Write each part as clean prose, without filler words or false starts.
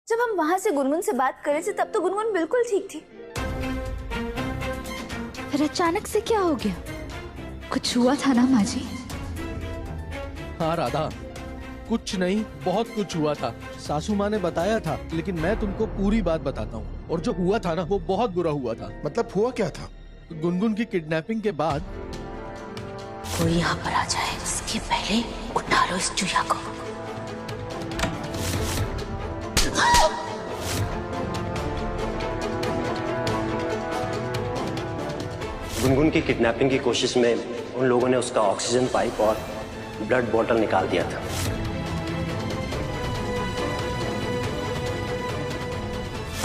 जब हम वहां से गुनगुन से बात कर रहे थे तब तो गुनगुन बिल्कुल ठीक थी। फिर अचानक से क्या हो गया? कुछ हुआ था ना माँ जी? हाँ राधा, कुछ नहीं बहुत कुछ हुआ था। सासू माँ ने बताया था, लेकिन मैं तुमको पूरी बात बताता हूँ। और जो हुआ था ना वो बहुत बुरा हुआ था। मतलब हुआ क्या था? गुनगुन की किडनैपिंग के बाद कोई यहाँ पर आ जाए उसके पहले उठा लो इस चूहा को। गुनगुन की किडनैपिंग की कोशिश में उन लोगों ने उसका ऑक्सीजन पाइप और ब्लड बॉटल निकाल दिया था।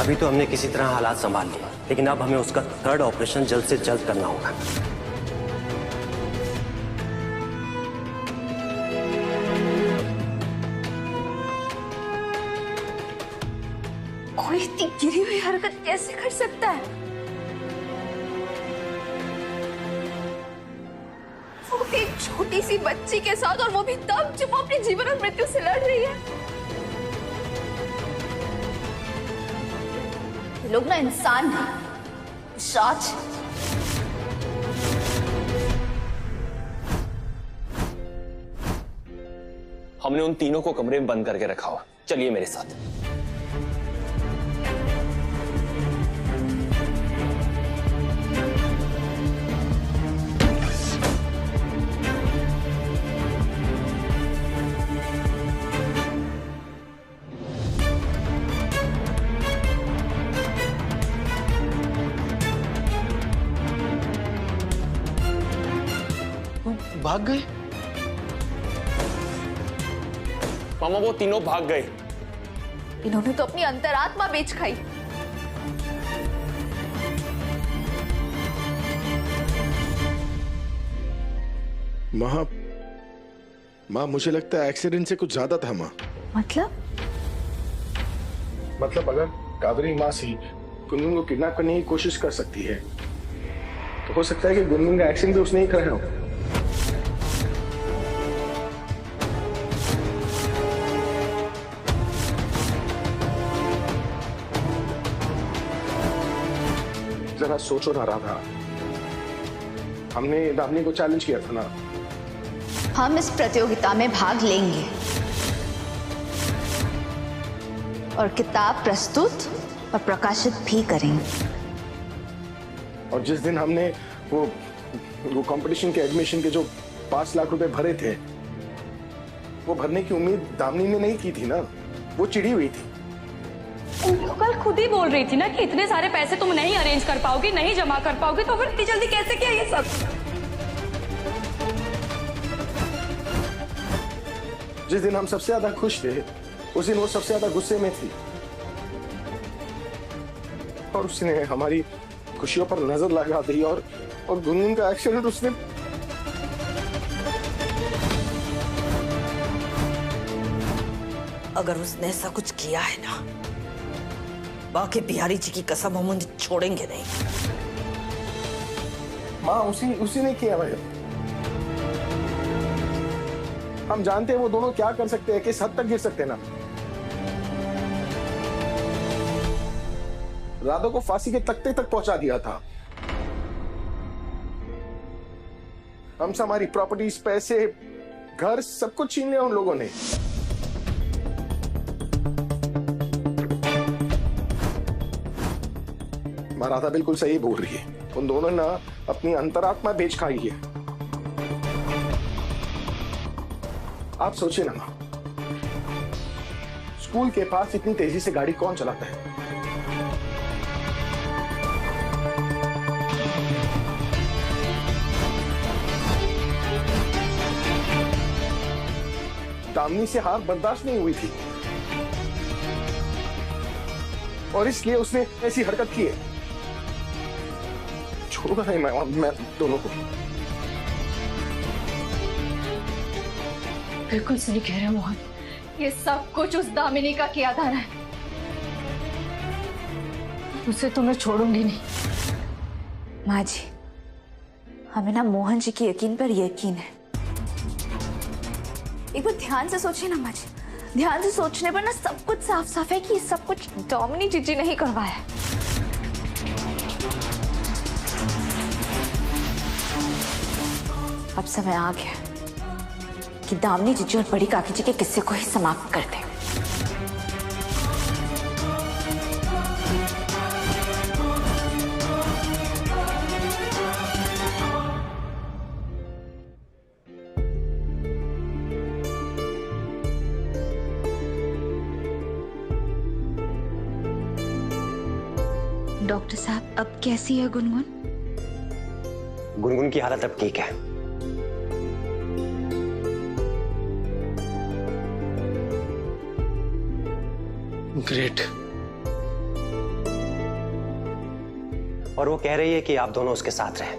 अभी तो हमने किसी तरह हालात संभाल लिए, लेकिन अब हमें उसका थर्ड ऑपरेशन जल्द से जल्द करना होगा। कोई इतनी गिरी हुई हरकत कैसे कर सकता है? वो एक छोटी सी बच्ची के साथ, और वो भी तब जब वो अपने जीवन और मृत्यु से लड़ रही है। ये लोग ना इंसान नहीं, शाच। हमने उन तीनों को कमरे में बंद करके रखा हुआ। चलिए मेरे साथ। भाग गए? मामा वो तीनों भाग गए। इन्होंने तो अपनी अंतरात्मा बेच खाई। माँ मुझे लगता है एक्सीडेंट से कुछ ज्यादा था माँ। मतलब अगर कावेरी माँ सी गुनगुन को किडनैप करने की कोशिश कर सकती है तो हो सकता है कि गुनगुन का एक्सीडेंट भी उसने ही कराया हो। जरा सोचो ना राधा, हमने दामिनी को चैलेंज किया था ना। हम इस प्रतियोगिता में भाग लेंगे और किताब प्रस्तुत और प्रकाशित भी करेंगे। और जिस दिन हमने वो कंपटीशन के एडमिशन के जो 5 लाख रुपए भरे थे, वो भरने की उम्मीद दामिनी ने नहीं की थी ना, वो चिड़ी हुई थी। तो कल खुद ही बोल रही थी ना कि इतने सारे पैसे तुम नहीं अरेंज कर पाओगे, नहीं जमा कर पाओगे, तो फिर इतनी जल्दी कैसे किया ये सब? जिस दिन हम सबसे ज्यादा खुश थे उस दिन वो सबसे ज्यादा गुस्से में थी, और उसने हमारी खुशियों पर नजर लगा दी और गुनगुन का एक्सीडेंट उसने। अगर उसने ऐसा कुछ किया है ना, बाकी बिहारी जी की कसम हम उन्हें छोड़ेंगे नहीं। माँ उसी ने किया भाई। हम जानते हैं वो दोनों क्या कर सकते हैं, किस हद तक गिर सकते हैं ना। राधा को फांसी के तख्ते तक पहुंचा दिया था। हमसे हमारी प्रॉपर्टीज, पैसे, घर सब कुछ छीन लिया उन लोगों ने। राधा बिल्कुल सही बोल रही है, उन दोनों ने अपनी अंतरात्मा बेच खाई है। आप सोचिए ना मां, स्कूल के पास इतनी तेजी से गाड़ी कौन चलाता है? दामिनी से हार बर्दाश्त नहीं हुई थी और इसलिए उसने ऐसी हरकत की है। छोड़ूंगा नहीं मैं दोनों को। बिल्कुल सही कह रहे हो मोहन, ये सब कुछ उस दामिनी का किया था ना। उसे तो मैं छोड़ूंगी नहीं। माँ जी, हमें ना मोहन जी की यकीन पर यकीन है। एक बार ध्यान से सोचिए ना माँ जी, ध्यान से सोचने पर ना सब कुछ साफ साफ है कि सब कुछ दामिनी जीजी ने ही करवाया है। अब समय आ गया कि दामिनी जीजी और बड़ी काकी जी के किस्से को ही समाप्त कर दें। डॉक्टर साहब, अब कैसी है गुनगुन? गुनगुन की हालत अब ठीक है। ग्रेट। और वो कह रही है कि आप दोनों उसके साथ रहें,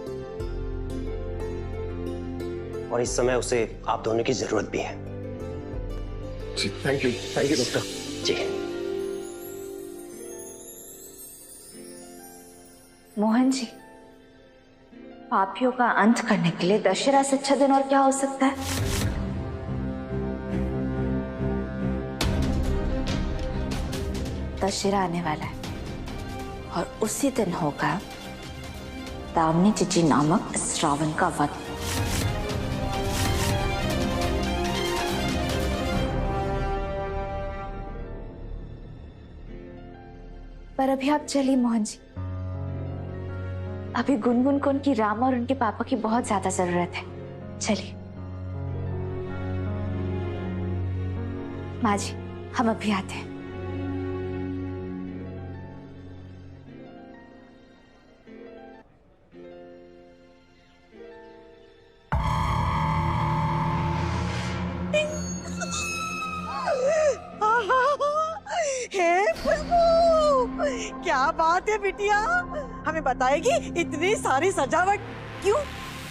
और इस समय उसे आप दोनों की जरूरत भी है। जी थैंक यू डॉक्टर जी। मोहन जी, पापियों का अंत करने के लिए दशहरा से अच्छा दिन और क्या हो सकता है? दशहरा आने वाला है और उसी दिन होगा दामिनी जीजी नामक इस रावण का वध। पर अभी आप चलिए मोहन जी, अभी गुनगुन को उनकी राम और उनके पापा की बहुत ज्यादा जरूरत है। चलिए माँ जी, हम अभी आते हैं। हे प्रभु, क्या बात है बिटिया, हमें बताएगी इतनी सारी सजावट क्यों?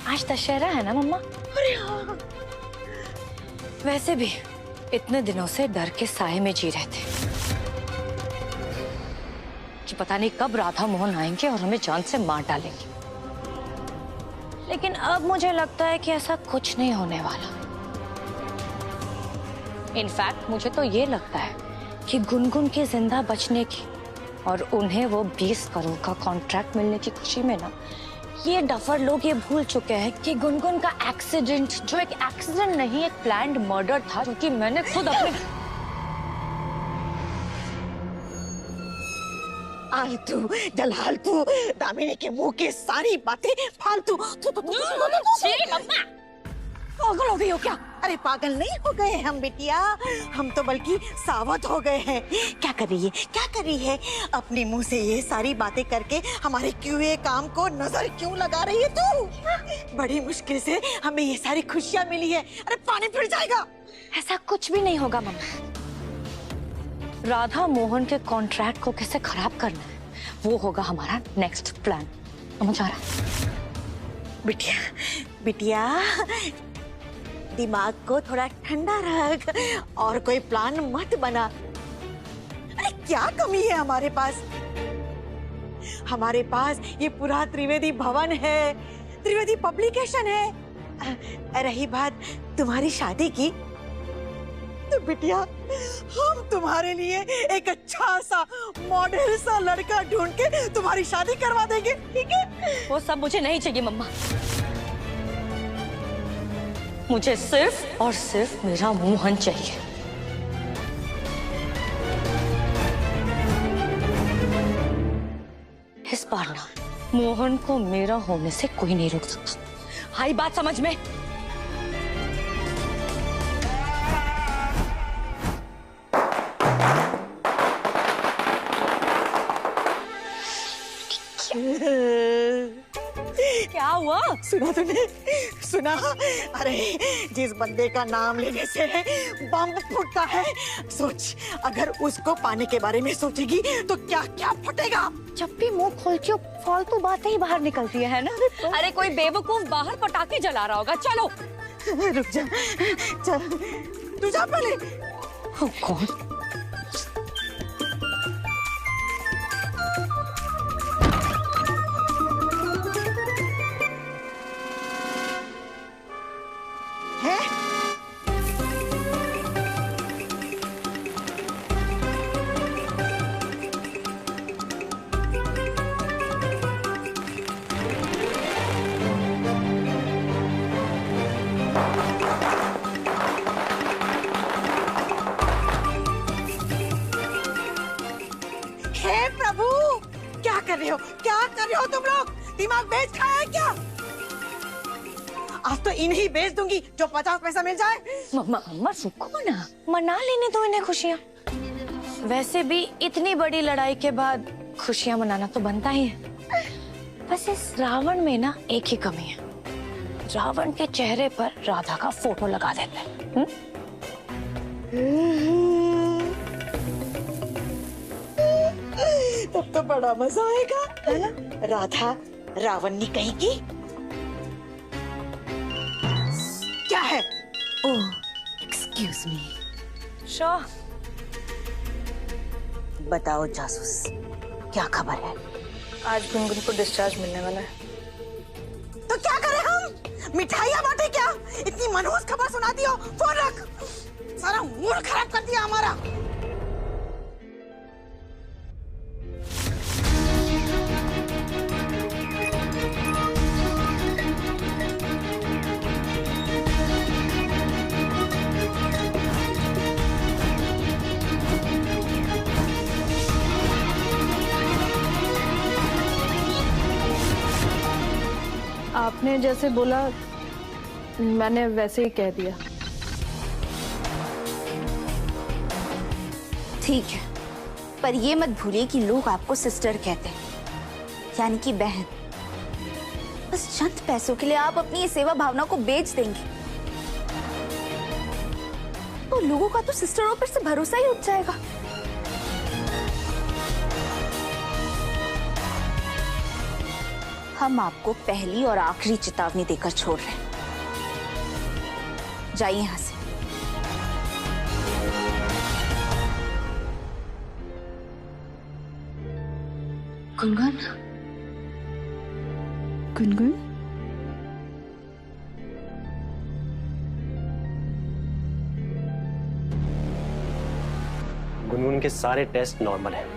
आज दशहरा है ना मम्मा। अरे हाँ। वैसे भी इतने दिनों से डर के साए में जी रहे थे कि पता नहीं कब राधा मोहन आएंगे और हमें जान से मार डालेंगे, लेकिन अब मुझे लगता है कि ऐसा कुछ नहीं होने वाला। इनफैक्ट मुझे तो ये लगता है कि गुनगुन के जिंदा बचने की और उन्हें वो 20 करोड़ का कॉन्ट्रैक्ट मिलने की खुशी में ना, ये डफर लोग ये भूल चुके हैं कि गुनगुन का एक्सीडेंट जो एक एक्सीडेंट नहीं, एक प्लान्ड मर्डर था, जो कि मैंने खुद अपने आलतू जलालतू दामिनी के मुंह की सारी बातें फालतू। पागल हो गई हो क्या? अरे पागल नहीं हो गए हम बिटिया, हम तो बल्कि सावध हो गए हैं। क्या कर रही है अपने मुंह से ये सारी बातें करके हमारे QA काम को नजर क्यों लगा रही है तू? बड़ी मुश्किल से हमें ये सारी खुशियां मिली है। अरे पानी फिर जाएगा। ऐसा कुछ भी नहीं होगा मम्मा। राधा मोहन के कॉन्ट्रैक्ट को कैसे खराब करना है, वो होगा हमारा नेक्स्ट प्लान। समझ आ रहा? बिटिया दिमाग को थोड़ा ठंडा रख और कोई प्लान मत बना। अरे क्या कमी है हमारे पास? हमारे पास ये पूरा त्रिवेदी भवन है, त्रिवेदी पब्लिकेशन है। रही बात तुम्हारी शादी की, तो बिटिया हम तुम्हारे लिए एक अच्छा सा मॉडल सा लड़का ढूंढ के तुम्हारी शादी करवा देंगे, ठीक है? वो सब मुझे नहीं चाहिए मम्मा। मुझे सिर्फ और सिर्फ मेरा मोहन चाहिए। इस बार ना मोहन को मेरा होने से कोई नहीं रोक सकता। आई बात समझ में? क्या हुआ? सुना तूने? सुना? अरे जिस बंदे का नाम लेने से बम फूटता है, सोच अगर उसको पाने के बारे में सोचेगी तो क्या क्या फटेगा। जब भी मुंह खोल के फालतू बातें ही बाहर निकलती है ना। अरे कोई बेवकूफ बाहर पटाखे जला रहा होगा। चलो रुक जा, चल तू जा पहले। कौन? हे प्रभु, क्या कर रहे हो, क्या कर रहे हो तुम लोग? दिमाग बेच खाया है क्या? आज तो इन्हीं बेच दूंगी जो 50 पैसा मिल जाए। मम्मा रुको ना, मना लेने दो इन्हें खुशियाँ। वैसे भी इतनी बड़ी लड़ाई के बाद खुशियाँ मनाना तो बनता ही है। बस इस रावण में ना एक ही कमी है, रावण के चेहरे पर राधा का फोटो लगा देते हैं। तब तो बड़ा मजा आएगा, है ना? राधा रावणी कहेगी। क्या है? ओह, एक्सक्यूज मी। शो बताओ जासूस, क्या खबर है? आज गुनगुन को डिस्चार्ज मिलने वाला है। तो क्या करें हम? मिठाइयाँ बांटे क्या? इतनी मनहूस खबर सुनाती हो? फोन रख। सारा मूड खराब कर दिया हमारा। आपने जैसे बोला मैंने वैसे ही कह दिया। ठीक है, पर ये मत भूलिए कि लोग आपको सिस्टर कहते हैं, यानी कि बहन। बस चंद पैसों के लिए आप अपनी ये सेवा भावना को बेच देंगे तो लोगों का तो सिस्टरों पर से भरोसा ही उठ जाएगा। हम आपको पहली और आखिरी चेतावनी देकर छोड़ रहे हैं। जाइए यहां से। गुनगुन, गुनगुन, गुनगुन के सारे टेस्ट नॉर्मल हैं।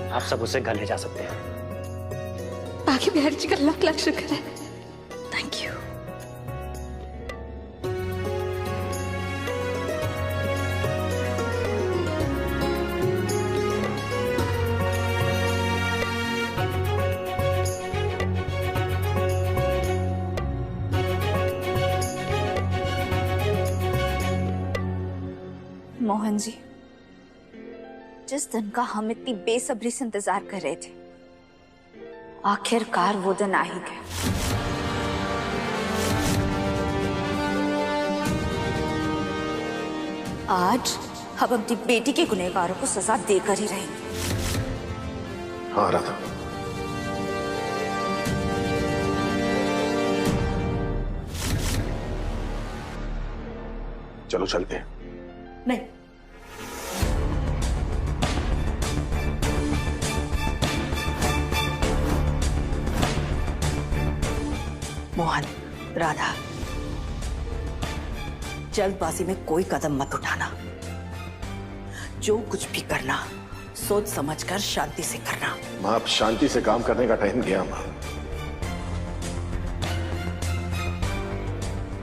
आप सब उसे घर ले जा सकते हैं। बाकी बिहारी जी का लाख लाख शुक्र है। Thank you. मोहन जी, जिस दिन का हम इतनी बेसब्री से इंतजार कर रहे थे, आखिरकार वो दिन आ ही गया। आज हम अपनी बेटी के गुनहगारों को सजा देकर ही रहेंगे। हाँ राधा, चलो चलते हैं। नहीं, मोहन, राधा, जल्दबाजी में कोई कदम मत उठाना। जो कुछ भी करना सोच समझकर शांति से करना। माँ, अब शांति से काम करने का टाइम गया माँ।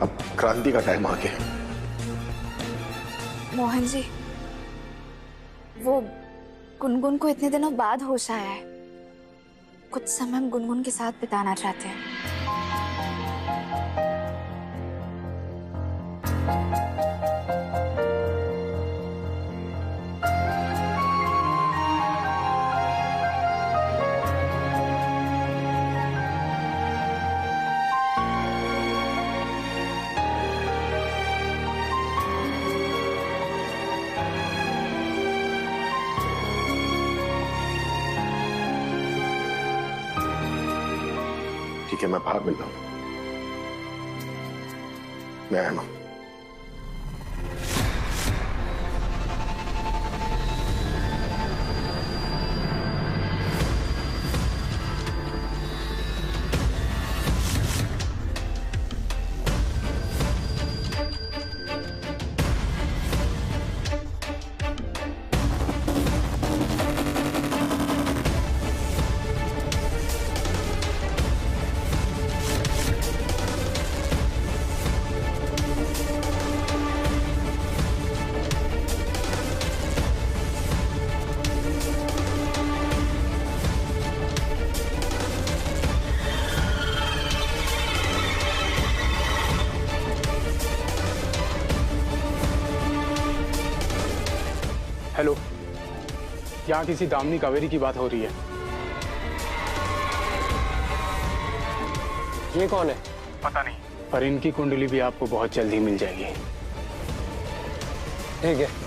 अब क्रांति का टाइम आ गया। मोहन जी, वो गुनगुन को इतने दिनों बाद होश आया है। कुछ समय हम गुनगुन के साथ बिताना चाहते हैं। ठीक है, मैं बाहर मिल रहा हूं। मैं आया मां। हेलो, क्या किसी दामिनी कावेरी की बात हो रही है? ये कौन है? पता नहीं, पर इनकी कुंडली भी आपको बहुत जल्द ही मिल जाएगी। ठीक है।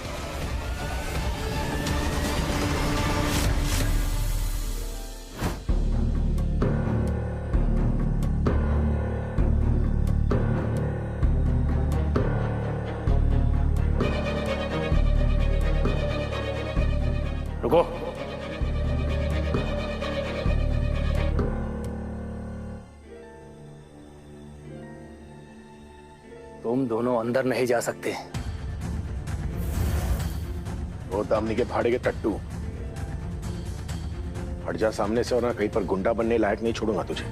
रुको। तुम दोनों अंदर नहीं जा सकते। वो दामनी के भाड़े के टट्टू, हट जा सामने से, और ना कहीं पर गुंडा बनने लायक नहीं छोड़ूंगा तुझे।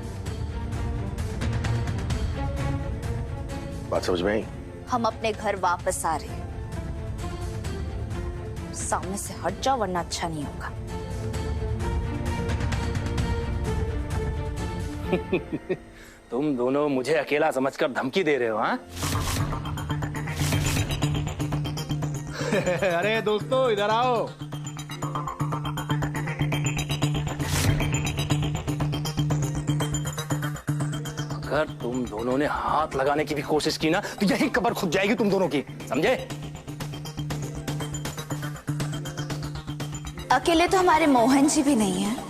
बात समझ में आई? हम अपने घर वापस आ रहे हैं, सामने से हट जाओ वरना अच्छा नहीं होगा। तुम दोनों मुझे अकेला समझकर धमकी दे रहे हो, हाँ? अरे दोस्तों इधर आओ। अगर तुम दोनों ने हाथ लगाने की भी कोशिश की ना तो यही कब्र खुद जाएगी तुम दोनों की, समझे? अकेले तो हमारे मोहन जी भी नहीं है।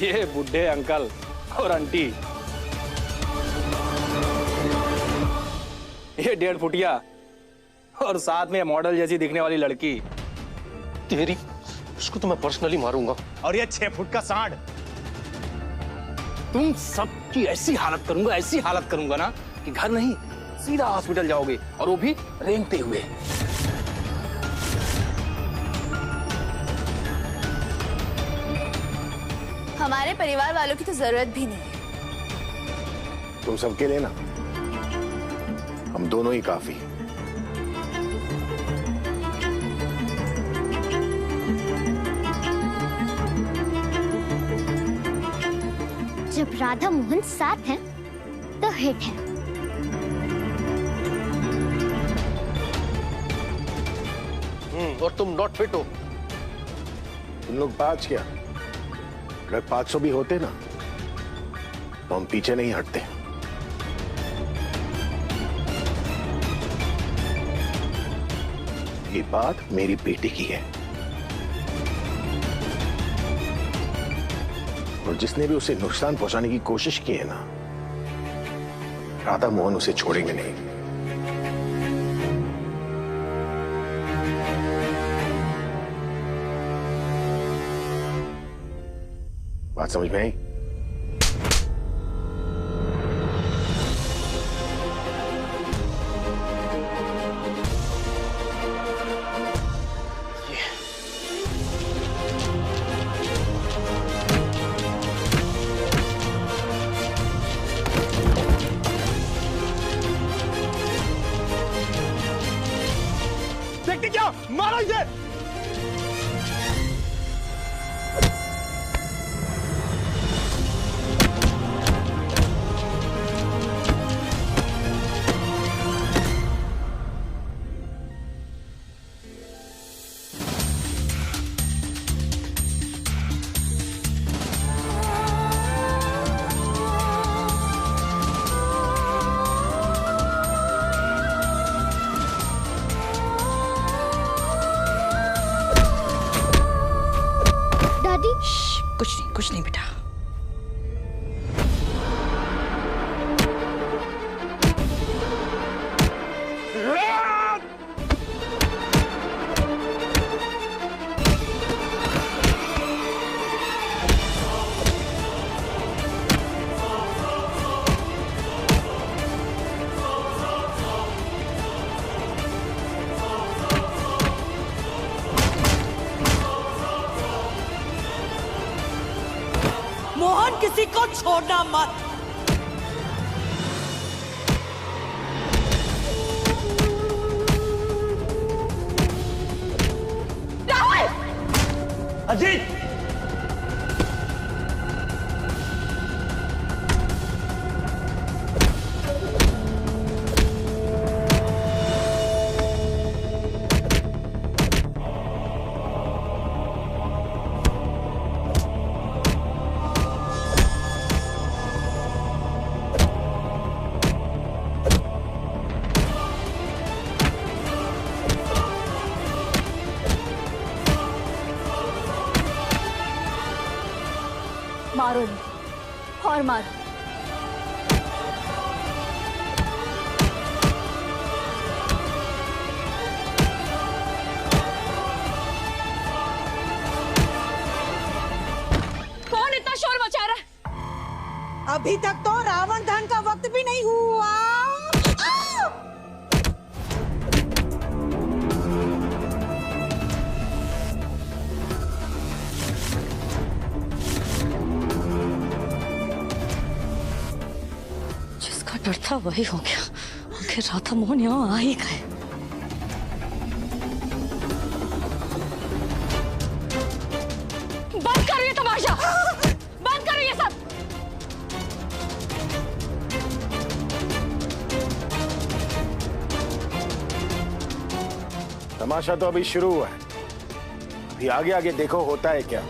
ये बुढ़े अंकल और आंटी, ये 1.5 फुटिया और साथ में मॉडल जैसी दिखने वाली लड़की। तेरी, इसको तो मैं पर्सनली मारूंगा। और ये 6 फुट का सांड। तुम सबकी ऐसी हालत करूंगा ना कि घर नहीं सीधा हॉस्पिटल जाओगे, और वो भी रेंगते हुए। हमारे परिवार वालों की तो जरूरत भी नहीं है। तुम सबके लिए ना हम दोनों ही काफी। जब राधा मोहन साथ हैं, तो हिट है। और तुम नॉट फिट हो। तुम लोग 5 क्या, अगर 500 भी होते ना तो हम पीछे नहीं हटते। ये बात मेरी बेटी की है, और जिसने भी उसे नुकसान पहुंचाने की कोशिश की है ना, राधा मोहन उसे छोड़ेंगे नहीं। बात समझ में आई? देखते क्या, मारो इसे। को छोड़ना मत। अजीत! मारो इन्हें और मारो। कौन इतना शोर मचा रहा है? अभी तक तो रावण दहन का वक्त भी नहीं हुआ। डर था वही हो गया। आखिर राधा मोहन यहाँ आ ही गए। बंद करो ये तमाशा, बंद करो ये सब। तमाशा तो अभी शुरू हुआ है, अभी आगे आगे देखो होता है क्या।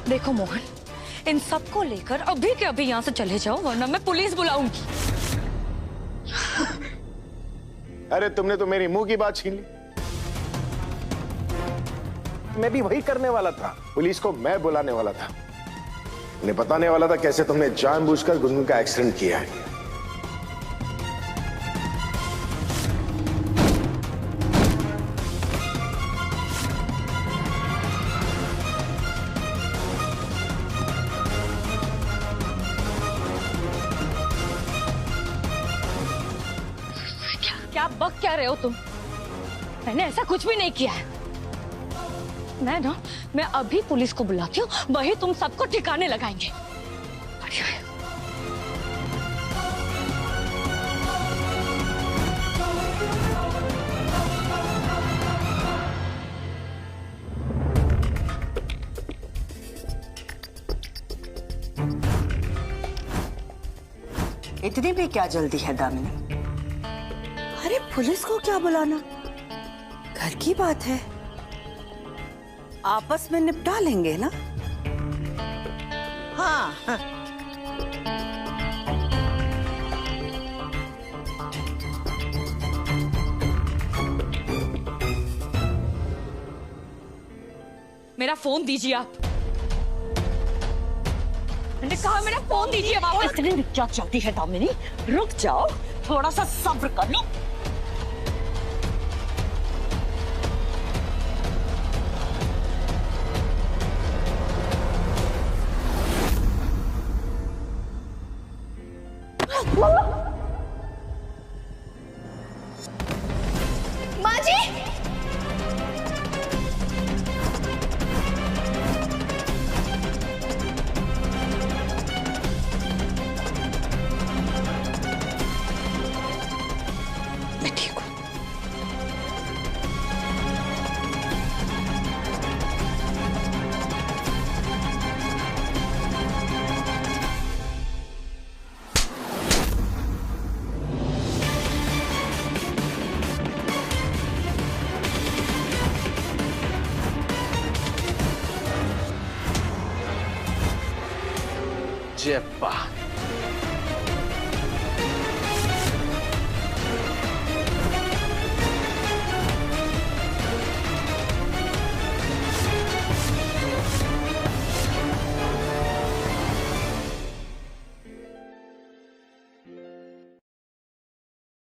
देखो मोहन, इन सबको लेकर अभी के अभी यहाँ से चले जाओ, वरना मैं पुलिस बुलाऊंगी। अरे तुमने तो मेरी मुंह की बात छीन ली। मैं भी वही करने वाला था, पुलिस को मैं बुलाने वाला था, उन्हें बताने वाला था कैसे तुमने जानबूझकर गुनगुन का एक्सीडेंट किया है। क्या बक क्या रहे हो तुम? मैंने ऐसा कुछ भी नहीं किया है। मैं अभी पुलिस को बुलाती हूँ, वही तुम सबको ठिकाने लगाएंगे। इतनी भी क्या जल्दी है दामिनी? अरे पुलिस को क्या बुलाना, घर की बात है, आपस में निपटा लेंगे ना। हाँ, हाँ। मेरा फोन दीजिए आप। मैंने कहा मेरा फोन दीजिए वापस। इतनी क्या चलती है दामिनी, रुक जाओ, थोड़ा सा सब्र कर लो। माँ जी, मैं ठीक हूँ। जयप्पा